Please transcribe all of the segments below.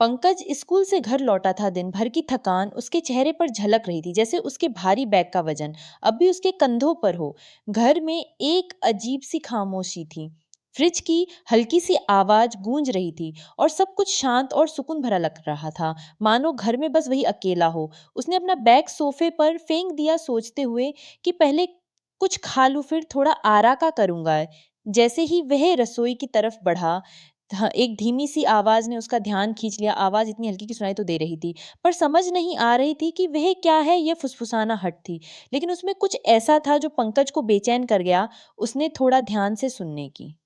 Pankaj school से घर लौटा था। दिन भर की थकान उसके चेहरे पर झलक रही थी, जैसे उसके भारी बैग का वजन अब भी उसके कंधों पर हो। घर में एक अजीब सी खामोशी थी। फ्रिज की हल्की सी आवाज गूंज रही थी और सब कुछ शांत और सुकून भरा लग रहा था, मानो घर में बस वही अकेला हो। उसने अपना बैग सोफे पर फेंक दिया, सोचते हुए कि पहले कुछ खा लूं, फिर थोड़ा आरा का करूंगा। जैसे ही वह रसोई की तरफ बढ़ा, एक धीमी सी आवाज ने उसका ध्यान खींच लिया। आवाज इतनी हल्की की सुनाई तो दे रही थी, पर समझ नहीं आ रही थी कि वह क्या है। यह फुसफुसाना हट थी, लेकिन उसमें कुछ ऐसा था जो पंकज को बेचैन कर गया। उसने थोड़ा ध्यान से सुनने की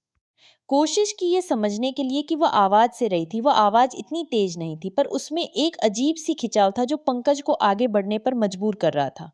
कोशिश की, ये समझने के लिए कि वह आवाज से रही थी। वह आवाज इतनी तेज नहीं थी, पर उसमें एक अजीब सी खिंचाव था जो पंकज को आगे बढ़ने पर मजबूर कर रहा था।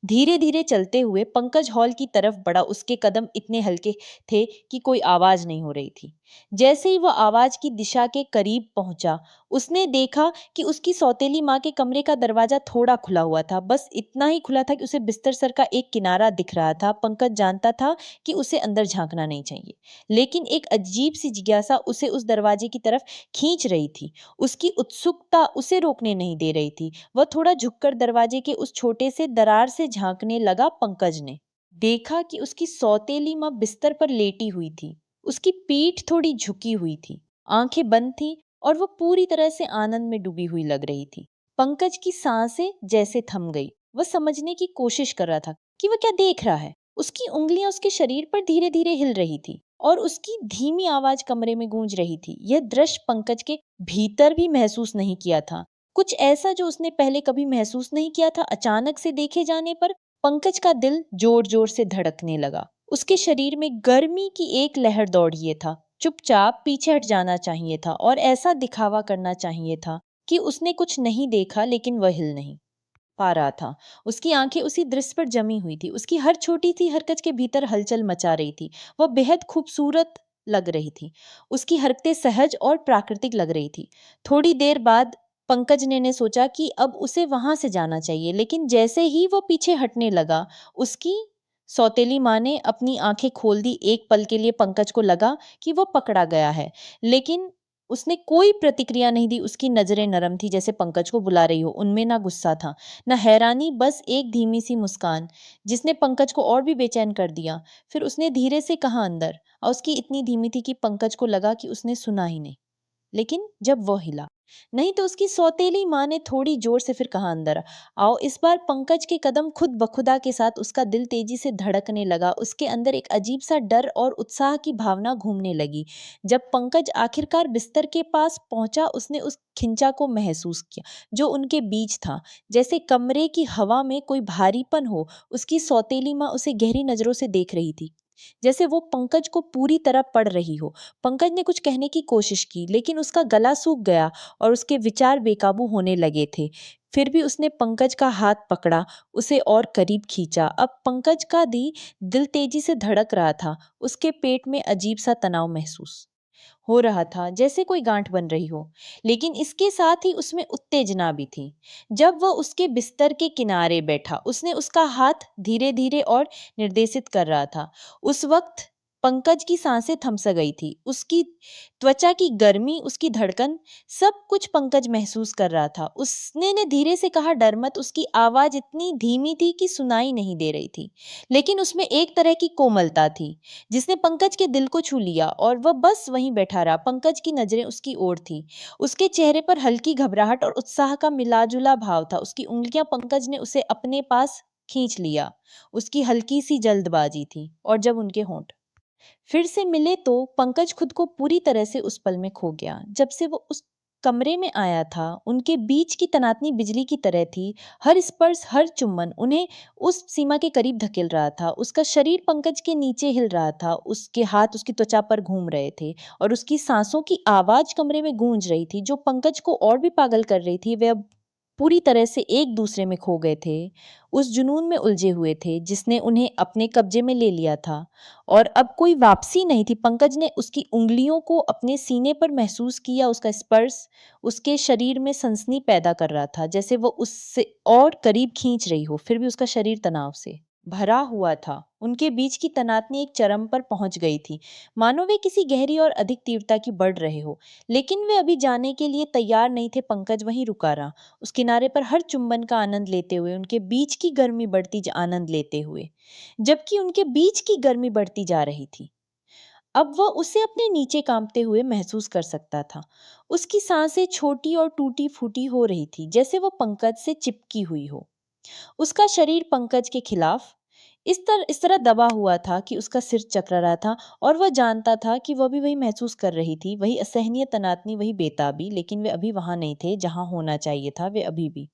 धीरे धीरे चलते हुए पंकज हॉल की तरफ बढ़ा। उसके कदम इतने हल्के थे कि कोई आवाज नहीं हो रही थी। जैसे ही वह आवाज की दिशा के करीब पहुंचा, उसने देखा कि उसकी सौतेली माँ के कमरे का दरवाजा थोड़ा खुला हुआ था, बस इतना ही खुला था कि उसे बिस्तर सर का एक किनारा दिख रहा था। पंकज जानता था कि उसे अंदर झांकना नहीं चाहिए, लेकिन एक अजीब सी जिज्ञासा उसे उस दरवाजे की तरफ खींच रही थी। उसकी उत्सुकता उसे रोकने नहीं दे रही थी। वह थोड़ा झुककर दरवाजे के उस छोटे से दरार से झांकने लगा। पंकज ने देखा कि उसकी सौतेली माँ बिस्तर पर लेटी हुई थी। उसकी पीठ थोड़ी झुकी हुई थी, आंखें बंद थी और वह पूरी तरह से आनंद में डूबी हुई लग रही थी। पंकज की सांसें जैसे थम गई। वह समझने की कोशिश कर रहा था कि वह क्या देख रहा है। उसकी उंगलियां उसके शरीर पर धीरे धीरे हिल रही थी और उसकी धीमी आवाज कमरे में गूंज रही थी। यह दृश्य पंकज के भीतर भी महसूस नहीं किया था, कुछ ऐसा जो उसने पहले कभी महसूस नहीं किया था। अचानक से देखे जाने पर पंकज का दिल जोर जोर से धड़कने लगा। उसके शरीर में गर्मी की एक लहर दौड़िए था। चुपचाप पीछे हट जाना चाहिए था और ऐसा दिखावा करना चाहिए था कि उसने कुछ नहीं देखा, लेकिन वह हिल नहीं पा रहा था। उसकी आंखें उसी दृश्य पर जमी हुई थी। उसकी हर छोटी सी हरकत के भीतर हलचल मचा रही थी। वह बेहद खूबसूरत लग रही थी। उसकी हरकतें सहज और प्राकृतिक लग रही थी। थोड़ी देर बाद पंकज ने सोचा कि अब उसे वहां से जाना चाहिए, लेकिन जैसे ही वो पीछे हटने लगा, उसकी सौतेली माँ ने अपनी आंखें खोल दी। एक पल के लिए पंकज को लगा कि वो पकड़ा गया है, लेकिन उसने कोई प्रतिक्रिया नहीं दी। उसकी नजरें नरम थी, जैसे पंकज को बुला रही हो। उनमें ना गुस्सा था, ना हैरानी, बस एक धीमी सी मुस्कान जिसने पंकज को और भी बेचैन कर दिया। फिर उसने धीरे से कहा, अंदर। और उसकी इतनी धीमी थी कि पंकज को लगा कि उसने सुना ही नहीं। लेकिन जब वो हिला नहीं, तो उसकी सौतेली माँ ने थोड़ी जोर से फिर कहा, अंदर आओ। इस बार पंकज के कदम खुद बखुदा के साथ उसका दिल तेजी से धड़कने लगा। उसके अंदर एक अजीब सा डर और उत्साह की भावना घूमने लगी। जब पंकज आखिरकार बिस्तर के पास पहुंचा, उसने उस खिंचा को महसूस किया जो उनके बीच था, जैसे कमरे की हवा में कोई भारीपन हो। उसकी सौतेली माँ उसे गहरी नजरों से देख रही थी, जैसे वो पंकज को पूरी तरह पढ़ रही हो। पंकज ने कुछ कहने की कोशिश की, लेकिन उसका गला सूख गया और उसके विचार बेकाबू होने लगे थे। फिर भी उसने पंकज का हाथ पकड़ा, उसे और करीब खींचा। अब पंकज का दिल तेजी से धड़क रहा था। उसके पेट में अजीब सा तनाव महसूस हो रहा था, जैसे कोई गांठ बन रही हो, लेकिन इसके साथ ही उसमें उत्तेजना भी थी। जब वह उसके बिस्तर के किनारे बैठा, उसने उसका हाथ धीरे धीरे और निर्देशित कर रहा था। उस वक्त पंकज की सांसें थम सा गई थी। उसकी त्वचा की गर्मी, उसकी धड़कन, सब कुछ पंकज महसूस कर रहा था। उसने ने धीरे से कहा, डर मत। उसकी आवाज इतनी धीमी थी कि सुनाई नहीं दे रही थी, लेकिन उसमें एक तरह की कोमलता थी जिसने पंकज के दिल को छू लिया और वह बस वहीं बैठा रहा। पंकज की नजरें उसकी ओर थी। उसके चेहरे पर हल्की घबराहट और उत्साह का मिलाजुला भाव था। उसकी उंगलियां, पंकज ने उसे अपने पास खींच लिया। उसकी हल्की सी जल्दबाजी थी, और जब उनके होंठ फिर से मिले तो पंकज खुद को पूरी तरह से उस पल में खो गया। जब से वो उस कमरे में आया था, उनके बीच की तनातनी बिजली की तरह थी। हर स्पर्श, हर चुम्बन उन्हें उस सीमा के करीब धकेल रहा था। उसका शरीर पंकज के नीचे हिल रहा था, उसके हाथ उसकी त्वचा पर घूम रहे थे और उसकी सांसों की आवाज कमरे में गूंज रही थी, जो पंकज को और भी पागल कर रही थी। वे अब पूरी तरह से एक दूसरे में खो गए थे, उस जुनून में उलझे हुए थे जिसने उन्हें अपने कब्जे में ले लिया था, और अब कोई वापसी नहीं थी। पंकज ने उसकी उंगलियों को अपने सीने पर महसूस किया। उसका स्पर्श उसके शरीर में सनसनी पैदा कर रहा था, जैसे वो उससे और करीब खींच रही हो। फिर भी उसका शरीर तनाव से भरा हुआ था। उनके बीच की तनातनी एक चरम पर पहुंच गई थी, मानो वे किसी गहरी और अधिक तीव्रता की बढ़ रहे हो। लेकिन वे अभी जाने के लिए तैयार नहीं थे। पंकज वहीं रुका रहा, उस किनारे पर हर चुंबन का आनंद लेते हुए, उनके बीच की गर्मी बढ़ती आनंद लेते हुए, जबकि उनके बीच की गर्मी बढ़ती जा रही थी। अब वह उसे अपने नीचे कांपते हुए महसूस कर सकता था। उसकी सांसें छोटी और टूटी फूटी हो रही थी, जैसे वह पंकज से चिपकी हुई हो। उसका शरीर पंकज के खिलाफ इस तरह दबा हुआ था कि उसका सिर चकरा रहा था, और वह जानता था कि वह भी वही महसूस कर रही थी, वही असहनीय तनातनी, वही बेताबी। लेकिन वे अभी वहां नहीं थे जहां होना चाहिए था। वे अभी भी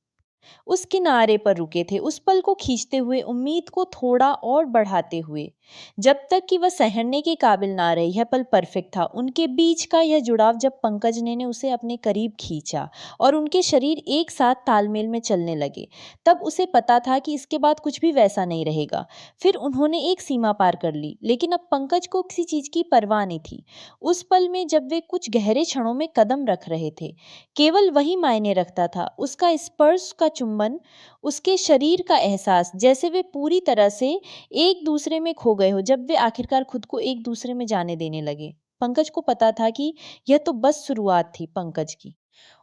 उस किनारे पर रुके थे, उस पल को खींचते हुए, उम्मीद को थोड़ा और बढ़ाते हुए, जब तक कि वह सहने के काबिल ना रही। यह पल परफेक्ट था, उनके बीच का यह जुड़ाव, जब पंकज ने उसे अपने करीब खींचा और उनके शरीर एक साथ तालमेल में चलने लगे। तब उसे पता था कि इसके बाद कुछ भी वैसा नहीं रहेगा। फिर उन्होंने एक सीमा पार कर ली, लेकिन अब पंकज को किसी चीज की परवाह नहीं थी। उस पल में जब वे कुछ गहरे क्षणों में कदम रख रहे थे, केवल वही मायने रखता था। उसका स्पर्श, का चुंबन, उसके शरीर का एहसास, जैसे वे पूरी तरह से एक दूसरे में खो गए हो। जब वे आखिरकार खुद को एक दूसरे में जाने देने लगे, पंकज को पता था कि यह तो बस शुरुआत थी। पंकज की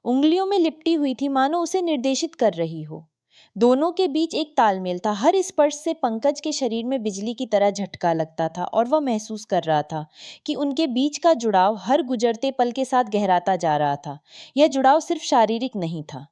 उंगलियों में लिपटी हुई थी, मानो उसे निर्देशित कर रही हो। दोनों के बीच एक तालमेल था। हर स्पर्श से पंकज के शरीर में बिजली की तरह झटका लगता था, और वह महसूस कर रहा था कि उनके बीच का जुड़ाव हर गुजरते पल के साथ गहराता जा रहा था। यह जुड़ाव सिर्फ शारीरिक नहीं था,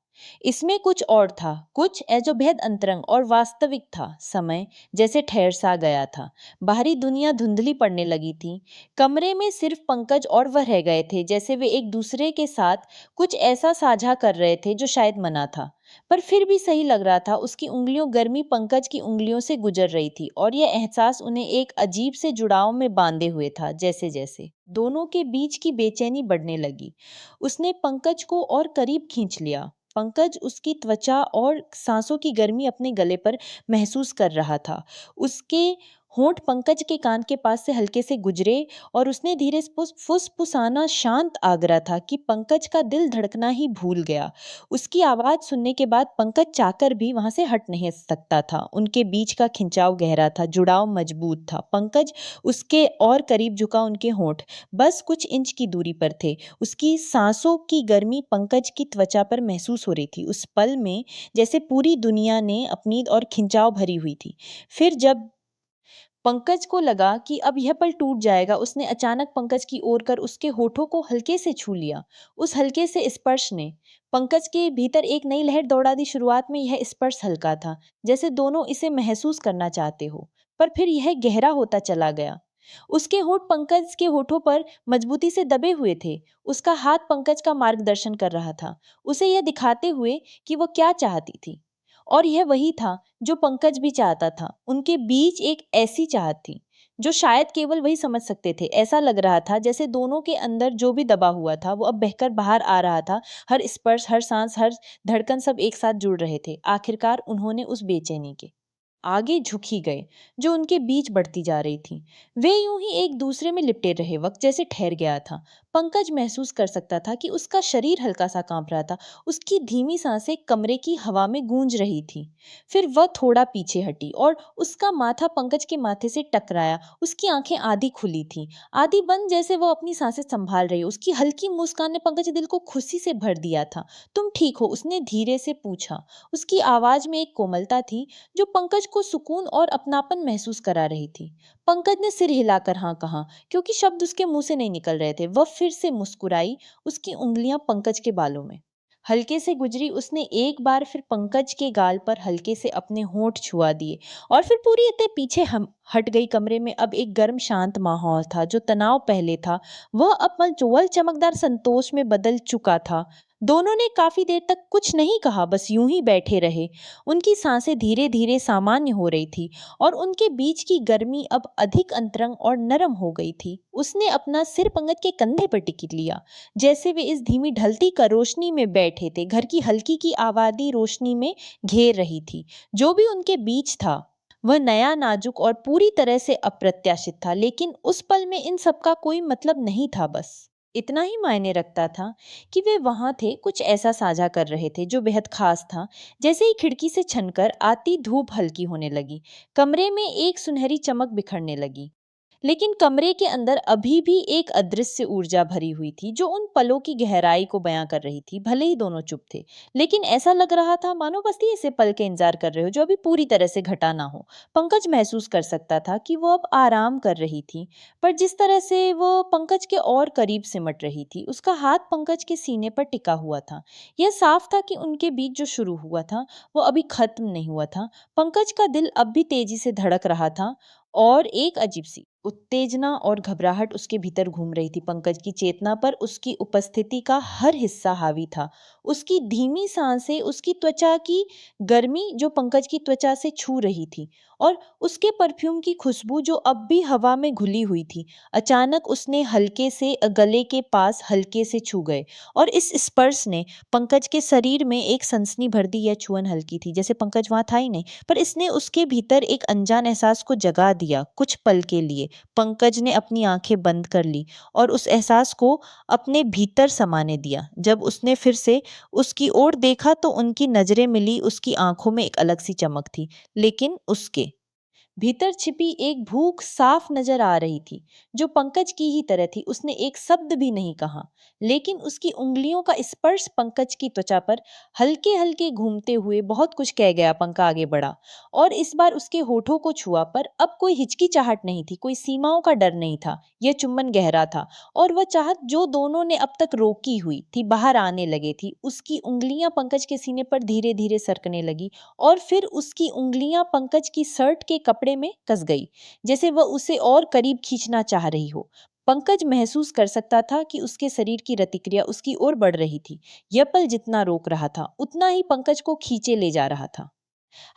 इसमें कुछ और था, कुछ जो बेहद अंतरंग और वास्तविक था। समय जैसे ठहर सा गया था, बाहरी दुनिया धुंधली पड़ने लगी थी। कमरे में सिर्फ पंकज और वह रह गए थे, जैसे वे एक दूसरे के साथ कुछ ऐसा साझा कर रहे थे जो शायद मना था, पर फिर भी सही लग रहा था। उसकी उंगलियों गर्मी पंकज की उंगलियों से गुजर रही थी, और यह एहसास उन्हें एक अजीब से जुड़ाव में बांधे हुए था। जैसे जैसे दोनों के बीच की बेचैनी बढ़ने लगी, उसने पंकज को और करीब खींच लिया। पंकज उसकी त्वचा और सांसों की गर्मी अपने गले पर महसूस कर रहा था। उसके होंठ पंकज के कान के पास से हल्के से गुजरे, और उसने धीरे फुसफुसाना शांत आग्रह था कि पंकज का दिल धड़कना ही भूल गया। उसकी आवाज सुनने के बाद पंकज चाहकर भी वहां से हट नहीं सकता था। उनके बीच का खिंचाव गहरा था, जुड़ाव मजबूत था। पंकज उसके और करीब झुका, उनके होंठ बस कुछ इंच की दूरी पर थे। उसकी सांसों की गर्मी पंकज की त्वचा पर महसूस हो रही थी। उस पल में जैसे पूरी दुनिया ने अपनी और खिंचाव भरी हुई थी। फिर जब पंकज को लगा कि अब यह पल टूट जाएगा, उसने अचानक पंकज की ओर कर उसके होठों को हल्के से छू लिया। उस हल्के से स्पर्श ने पंकज के भीतर एक नई लहर दौड़ा दी। शुरुआत में यह स्पर्श हल्का था, जैसे दोनों इसे महसूस करना चाहते हो, पर फिर यह गहरा होता चला गया। उसके होठ पंकज के होठों पर मजबूती से दबे हुए थे। उसका हाथ पंकज का मार्गदर्शन कर रहा था, उसे यह दिखाते हुए कि वह क्या चाहती थी। और यह वही था जो पंकज भी चाहता था। उनके बीच एक ऐसी चाहत थी जो शायद केवल वही समझ सकते थे। ऐसा लग रहा था जैसे दोनों के अंदर जो भी दबा हुआ था वो अब बहकर बाहर आ रहा था। हर स्पर्श, हर सांस, हर धड़कन, सब एक साथ जुड़ रहे थे। आखिरकार उन्होंने उस बेचैनी के आगे झुक ही गए जो उनके बीच बढ़ती जा रही थी। वे यूं ही एक दूसरे में लिपटे रहे, वक्त जैसे ठहर गया था। पंकज महसूस कर सकता था कि उसका शरीर हल्का सा कांप रहा था। उसकी धीमी सांसें कमरे की हवा में गूंज रही थी। फिर वह थोड़ा पीछे हटी और उसका माथा पंकज के माथे से टकराया। उसकी आंखें आधी खुली थी, आधी बंद, जैसे वह अपनी सांसें संभाल रही हो। उसकी हल्की मुस्कान ने पंकज के दिल को खुशी से भर दिया था। तुम ठीक हो? उसने धीरे से पूछा। उसकी आवाज में एक कोमलता थी जो पंकज को सुकून और अपनापन महसूस करा रही थी। पंकज ने सिर हिलाकर हाँ कहा, क्योंकि शब्द उसके मुंह से नहीं निकल रहे थे। वह फिर से मुस्कुराई। उसकी उंगलियां पंकज के बालों में हल्के से गुजरी। उसने एक बार फिर पंकज के गाल पर हल्के से अपने होंठ छुआ दिए, और फिर पूरी तरह पीछे हम हट गई। कमरे में अब एक गर्म शांत माहौल था। जो तनाव पहले था वह अब मलचोल चमकदार संतोष में बदल चुका था। दोनों ने काफी देर तक कुछ नहीं कहा, बस यूं ही बैठे रहे। उनकी सांसें धीरे धीरे सामान्य हो रही थी, और उनके बीच की गर्मी अब अधिक अंतरंग और नरम हो गई थी। उसने अपना सिर पंकज के कंधे पर टिक लिया, जैसे वे इस धीमी ढलती का रोशनी में बैठे थे। घर की हल्की की आबादी रोशनी में घेर रही थी। जो भी उनके बीच था वह नया, नाजुक और पूरी तरह से अप्रत्याशित था, लेकिन उस पल में इन सब का कोई मतलब नहीं था। बस इतना ही मायने रखता था कि वे वहां थे, कुछ ऐसा साझा कर रहे थे जो बेहद खास था। जैसे ही खिड़की से छनकर आती धूप हल्की होने लगी, कमरे में एक सुनहरी चमक बिखरने लगी। लेकिन कमरे के अंदर अभी भी एक अदृश्य ऊर्जा भरी हुई थी जो उन पलों की गहराई को बयां कर रही थी। भले ही दोनों चुप थे, लेकिन ऐसा लग रहा था मानो बस ये ऐसे पल के इंतजार कर रहे हो जो अभी पूरी तरह से घटा ना हो। पंकज महसूस कर सकता था कि वो अब आराम कर रही थी, पर जिस तरह से वो पंकज के और करीब सिमट रही थी, उसका हाथ पंकज के सीने पर टिका हुआ था। यह साफ था कि उनके बीच जो शुरू हुआ था वो अभी खत्म नहीं हुआ था। पंकज का दिल अब भी तेजी से धड़क रहा था और एक अजीब-सी उत्तेजना और घबराहट उसके भीतर घूम रही थी। पंकज की चेतना पर उसकी उपस्थिति का हर हिस्सा हावी था। उसकी धीमी सांसें, उसकी त्वचा की गर्मी जो पंकज की त्वचा से छू रही थी, और उसके परफ्यूम की खुशबू जो अब भी हवा में घुली हुई थी। अचानक उसने हल्के से गले के पास हल्के से छू गए, और इस स्पर्श ने पंकज के शरीर में एक सनसनी भर दी। यह छुअन हल्की थी, जैसे पंकज वहां था ही नहीं, पर इसने उसके भीतर एक अनजान एहसास को जगा दिया। कुछ पल के लिए पंकज ने अपनी आंखें बंद कर ली और उस एहसास को अपने भीतर समाने दिया। जब उसने फिर से उसकी ओर देखा तो उनकी नजरें मिली। उसकी आंखों में एक अलग सी चमक थी, लेकिन उसके भीतर छिपी एक भूख साफ नजर आ रही थी, जो पंकज की ही तरह थी। उसने एक शब्द भी नहीं कहा, लेकिन उसकी उंगलियों का स्पर्श पंकज की त्वचा पर हल्के हल्के घूमते हुए बहुत कुछ कह गया। पंखा आगे बढ़ा और इस बार उसके होठों को छुआ, पर अब कोई हिचकिचाहट नहीं थी, कोई सीमाओं का डर नहीं था। यह चुंबन गहरा था, और वह चाहत जो दोनों ने अब तक रोकी हुई थी बाहर आने लगे थी। उसकी उंगलियां पंकज के सीने पर धीरे धीरे सरकने लगी, और फिर उसकी उंगलियां पंकज की शर्ट के कपड़े में कस गई, जैसे वह उसे और करीब खींचना चाह रही हो। पंकज महसूस कर सकता था कि उसके शरीर की प्रतिक्रिया उसकी ओर बढ़ रही थी। यह पल जितना रोक रहा था, उतना ही पंकज को खींचे ले जा रहा था।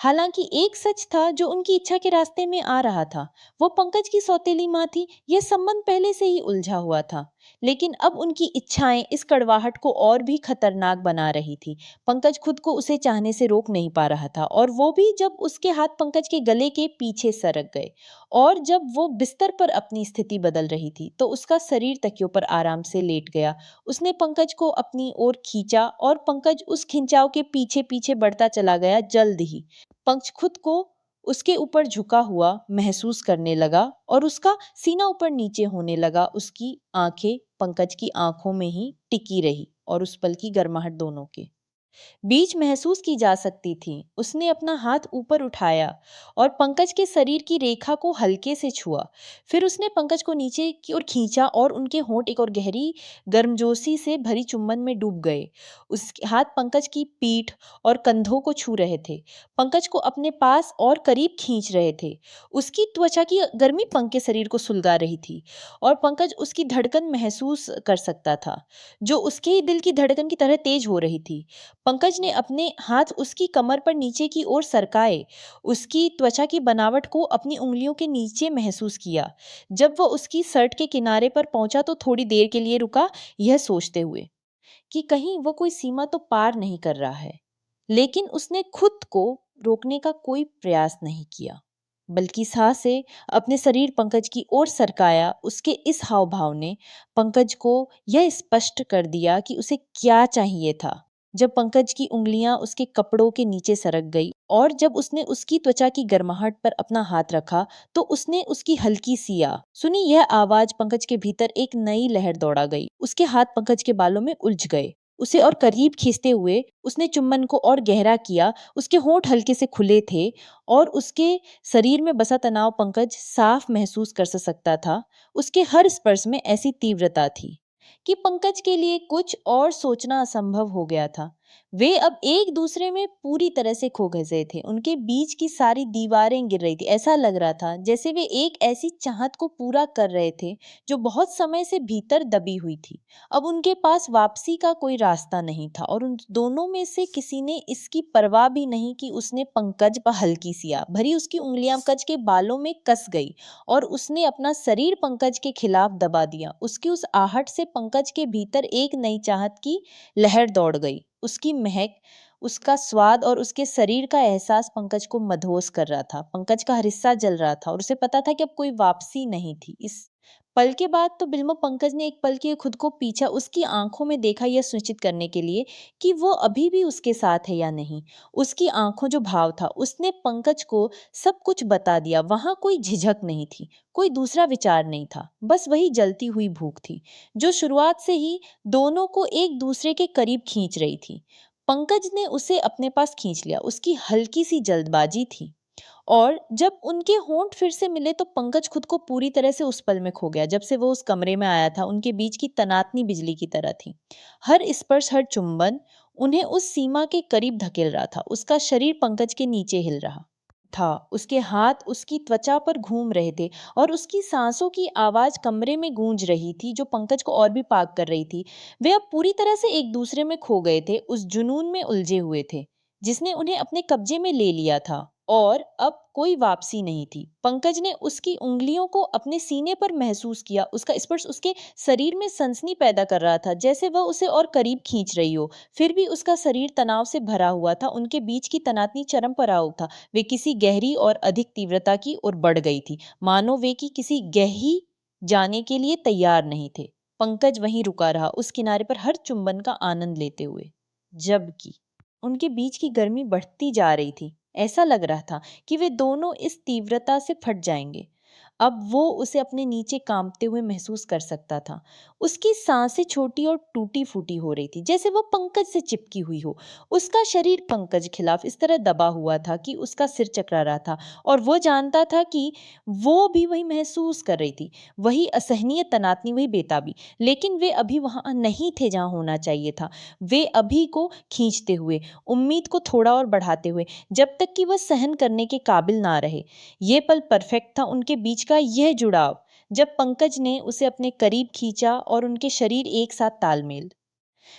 हालांकि एक सच था जो उनकी इच्छा के रास्ते में आ रहा था। वो पंकज की सौतेली माँ थी। यह संबंध पहले से ही उलझा हुआ था, लेकिन अब उनकी इच्छाएं इस कड़वाहट को और भी खतरनाक बना रही थी। पंकज खुद को उसे चाहने से रोक नहीं पा रहा था, और वो भी जब उसके हाथ पंकज के गले के पीछे सरक गए, और जब वो बिस्तर पर अपनी स्थिति बदल रही थी तो उसका शरीर तकियों पर आराम से लेट गया। उसने पंकज को अपनी ओर खींचा, और पंकज उस खिंचाव के पीछे पीछे बढ़ता चला गया। जल्द ही पंख खुद को उसके ऊपर झुका हुआ महसूस करने लगा, और उसका सीना ऊपर नीचे होने लगा। उसकी आंखें पंकज की आंखों में ही टिकी रही, और उस पल की गर्माहट दोनों के बीच महसूस की जा सकती थी। उसने अपना हाथ ऊपर उठाया और पंकज के शरीर की रेखा को हल्के से छुआ। फिर उसने पंकज को नीचे की ओर खींचा, और उनके होंठ एक और गहरी गर्मजोशी से भरी चुंबन में डूब गए। उसके हाथ पंकज की पीठ और कंधों को छू रहे थे, पंकज को अपने पास और करीब खींच रहे थे। उसकी त्वचा की गर्मी पंक के शरीर को सुलगा रही थी, और पंकज उसकी धड़कन महसूस कर सकता था, जो उसके ही दिल की धड़कन की तरह तेज हो रही थी। पंकज ने अपने हाथ उसकी कमर पर नीचे की ओर सरकाए, उसकी त्वचा की बनावट को अपनी उंगलियों के नीचे महसूस किया। जब वह उसकी शर्ट के किनारे पर पहुंचा तो थोड़ी देर के लिए रुका, यह सोचते हुए कि कहीं वो कोई सीमा तो पार नहीं कर रहा है। लेकिन उसने खुद को रोकने का कोई प्रयास नहीं किया, बल्कि साह से अपने शरीर पंकज की ओर सरकाया। उसके इस हाव भाव ने पंकज को यह स्पष्ट कर दिया कि उसे क्या चाहिए था। जब पंकज की उंगलियां उसके कपड़ों के नीचे सरक गई, और जब उसने उसकी त्वचा की गर्माहट पर अपना हाथ रखा, तो उसने उसकी हल्की सी सुनी। यह आवाज पंकज के भीतर एक नई लहर दौड़ा गई। उसके हाथ पंकज के बालों में उलझ गए। उसे और करीब खींचते हुए उसने चुंबन को और गहरा किया। उसके होंठ हल्के से खुले थे, और उसके शरीर में बसा तनाव पंकज साफ महसूस कर सकता था। उसके हर स्पर्श में ऐसी तीव्रता थी कि पंकज के लिए कुछ और सोचना असंभव हो गया था। वे अब एक दूसरे में पूरी तरह से खो गए थे। उनके बीच की सारी दीवारें गिर रही थी। ऐसा लग रहा था जैसे वे एक ऐसी चाहत को पूरा कर रहे थे जो बहुत समय से भीतर दबी हुई थी। अब उनके पास वापसी का कोई रास्ता नहीं था, और उन दोनों में से किसी ने इसकी परवाह भी नहीं कि उसने पंकज पर हल्की सिया भरी। उसकी उंगलियां पंकज के बालों में कस गई, और उसने अपना शरीर पंकज के खिलाफ दबा दिया। उसकी उस आहट से पंकज के भीतर एक नई चाहत की लहर दौड़ गई। उसकी महक, उसका स्वाद और उसके शरीर का एहसास पंकज को मदहोश कर रहा था। पंकज का हर हिस्सा जल रहा था, और उसे पता था कि अब कोई वापसी नहीं थी। इस पल के बाद तो बिल्मो पंकज ने एक पल के लिए खुद को पीछा उसकी आंखों में देखा यह सुनिश्चित करने के लिए कि वो अभी भी उसके साथ है या नहीं। उसकी आंखों जो भाव था उसने पंकज को सब कुछ बता दिया। वहां कोई झिझक नहीं थी, कोई दूसरा विचार नहीं था, बस वही जलती हुई भूख थी जो शुरुआत से ही दोनों को एक दूसरे के करीब खींच रही थी। पंकज ने उसे अपने पास खींच लिया, उसकी हल्की सी जल्दबाजी थी। और जब उनके होंठ फिर से मिले तो पंकज खुद को पूरी तरह से उस पल में खो गया। जब से वो उस कमरे में आया था उनके बीच की तनातनी बिजली की तरह थी। हर स्पर्श, हर चुंबन उन्हें उस सीमा के करीब धकेल रहा था। उसका शरीर पंकज के नीचे हिल रहा था, उसके हाथ उसकी त्वचा पर घूम रहे थे और उसकी सांसों की आवाज कमरे में गूंज रही थी जो पंकज को और भी पाक कर रही थी। वे अब पूरी तरह से एक दूसरे में खो गए थे, उस जुनून में उलझे हुए थे जिसने उन्हें अपने कब्जे में ले लिया था। और अब कोई वापसी नहीं थी। पंकज ने उसकी उंगलियों को अपने सीने पर महसूस किया, उसका स्पर्श उसके शरीर में सनसनी पैदा कर रहा था, जैसे वह उसे और करीब खींच रही हो। फिर भी उसका शरीर तनाव से भरा हुआ था, उनके बीच की तनातनी चरम पर आ था। वे किसी गहरी और अधिक तीव्रता की ओर बढ़ गई थी, मानो वे की किसी गहरी जाने के लिए तैयार नहीं थे। पंकज वहीं रुका रहा, उस किनारे पर हर चुंबन का आनंद लेते हुए, जबकि उनके बीच की गर्मी बढ़ती जा रही थी। ऐसा लग रहा था कि वे दोनों इस तीव्रता से फट जाएंगे। अब वो उसे अपने नीचे कांपते हुए महसूस कर सकता था। उसकी सांसें छोटी और टूटी फूटी हो रही थी, जैसे वो पंकज से चिपकी हुई हो। उसका शरीर पंकज खिलाफ इस तरह दबा हुआ था कि उसका सिर चकरा रहा था और वो जानता था कि वो भी वही महसूस कर रही थी, वही असहनीय तनातनी, वही बेताबी। लेकिन वे अभी वहां नहीं थे जहां होना चाहिए था। वे अभी को खींचते हुए, उम्मीद को थोड़ा और बढ़ाते हुए, जब तक कि वह सहन करने के काबिल ना रहे। ये पल परफेक्ट था, उनके बीच का यह जुड़ाव, जब पंकज ने उसे अपने करीब खींचा और उनके शरीर एक साथ तालमेल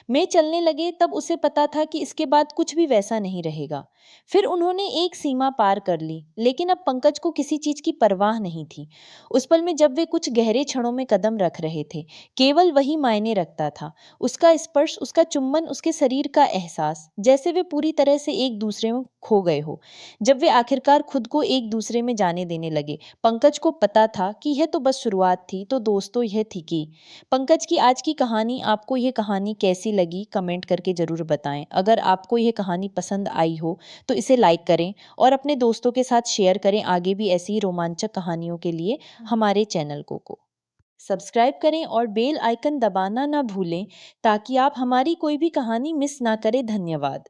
में चलने लगे, तब उसे पता था कि इसके बाद कुछ भी वैसा नहीं रहेगा। फिर उन्होंने एक सीमा पार कर ली, लेकिन अब पंकज को किसी चीज की परवाह नहीं थी। उस पल में जब वे कुछ गहरे क्षणों में कदम रख रहे थे, केवल वही मायने रखता था। उसका स्पर्श, उसका चुंबन, उसके शरीर का एहसास, जैसे वे पूरी तरह से एक दूसरे में खो गए हो। जब वे आखिरकार खुद को एक दूसरे में जाने देने लगे, पंकज को पता था कि यह तो बस शुरुआत थी। तो दोस्तों, यह थी कि पंकज की आज की कहानी। आपको यह कहानी कैसी लगी कमेंट करके ज़रूर बताएं। अगर आपको यह कहानी पसंद आई हो तो इसे लाइक करें और अपने दोस्तों के साथ शेयर करें। आगे भी ऐसी ही रोमांचक कहानियों के लिए हमारे चैनल को सब्सक्राइब करें और बेल आइकन दबाना ना भूलें ताकि आप हमारी कोई भी कहानी मिस ना करें। धन्यवाद।